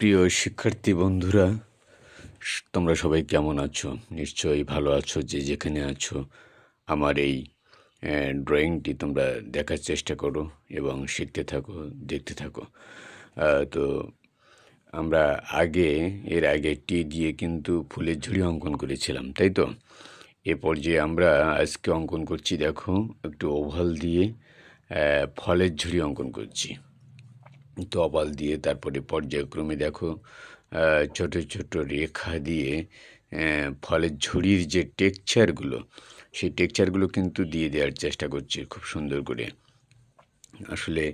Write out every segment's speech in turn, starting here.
প্রিয় শিক্ষার্থী বন্ধুরা, তোমরা সবাই কেমন আছো? নিশ্চয়ই ভালো আছো। যে যেখানে আছো, আমার এই ড্রয়িংটি তোমরা দেখার চেষ্টা করো এবং শিখতে থাকো, দেখতে থাকো। তো আমরা এর আগে টি দিয়ে কিন্তু ফুলের ঝুড়ি অঙ্কন করেছিলাম, তাই তো? এ পর্যায়ে আমরা আজকে অঙ্কন করছি, দেখো, একটু ওভাল দিয়ে ফলের ঝুড়ি অঙ্কন করছি। তো ওভাল দিয়ে তারপরে পর্যায়ক্রমে দেখো ছোট ছোট রেখা দিয়ে ফলের ঝুড়ির যে টেক্সচারগুলো, সেই টেক্সচারগুলো কিন্তু দিয়ে দেওয়ার চেষ্টা করছি খুব সুন্দর করে। আসলে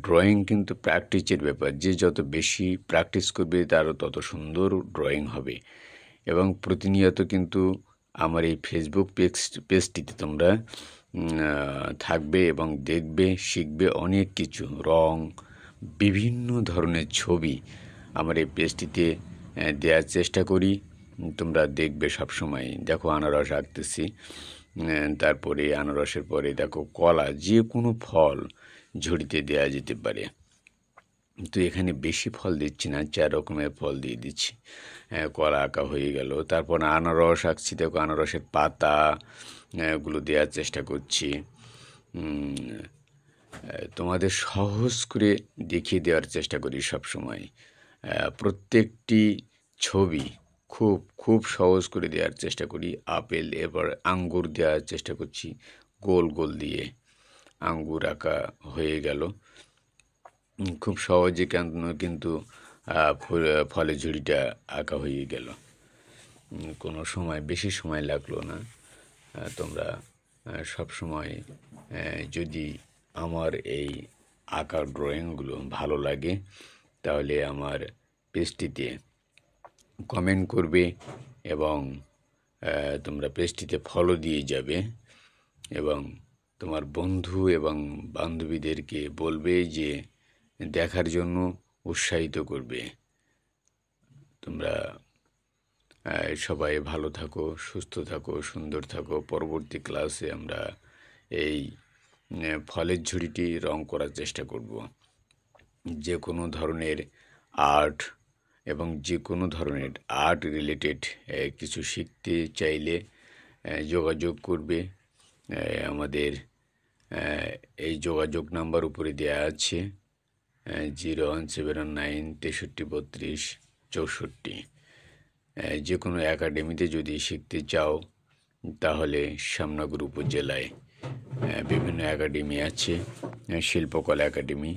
ড্রয়িং কিন্তু প্র্যাকটিসের ব্যাপার। যে যত বেশি প্র্যাকটিস করবে তারও তত সুন্দর ড্রয়িং হবে। এবং প্রতিনিয়ত কিন্তু আমার এই ফেসবুক পেজটিতে তোমরা থাকবে এবং দেখবে, শিখবে অনেক কিছু। রং, বিভিন্ন ধরনের ছবি আমার এই পেজটিতে দেওয়ার চেষ্টা করি, তোমরা দেখবে সব সময়। দেখো আনারস আঁকতেছি, তারপরে আনারসের পরে দেখো কলা, যে কোনো ফল ঝুড়িতে দেওয়া যেতে পারে। তো এখানে বেশি ফল দিচ্ছি না, 4 রকমের ফল দিয়ে দিচ্ছি। কলা আঁকা হয়ে গেল, তারপর আনারস আঁকছি। দেখো আনারসের পাতা গুলো দেওয়ার চেষ্টা করছি, তোমাদের সহজ করে দেখিয়ে দেওয়ার চেষ্টা করি সব সময়। প্রত্যেকটি ছবি খুব খুব সহজ করে দেওয়ার চেষ্টা করি। আপেল, এবার আঙ্গুর দেওয়ার চেষ্টা করছি, গোল গোল দিয়ে আঙ্গুর আঁকা হয়ে গেল খুব সহজে, কিন্তু ফলের ঝুড়িটা আঁকা হয়ে গেল। কোনো সময় বেশি সময় লাগলো না। তোমরা সব সময় যদি আমার এই আঁকার ড্রয়িংগুলো ভালো লাগে তাহলে আমার পেজটিতে কমেন্ট করবে এবং তোমরা পেজটিতে ফলো দিয়ে যাবে এবং তোমার বন্ধু এবং বান্ধবীদেরকে বলবে যে দেখার জন্য উৎসাহিত করবে। তোমরা সবাই ভালো থাকো, সুস্থ থাকো, সুন্দর থাকো। পরবর্তী ক্লাসে আমরা এই ফলের ঝুড়িটি রং করার চেষ্টা করব। যে কোনো ধরনের আর্ট এবং যে কোনো ধরনের আর্ট রিলেটেড কিছু শিখতে চাইলে যোগাযোগ করবে। আমাদের এই যোগাযোগ নাম্বার উপরে দেওয়া আছে, 01719 63 32 64। যে কোনো একাডেমিতে যদি শিখতে চাও তাহলে শ্যামনগর উপজেলায় বিভিন্ন একাডেমি আছে, শিল্পকলা একাডেমি,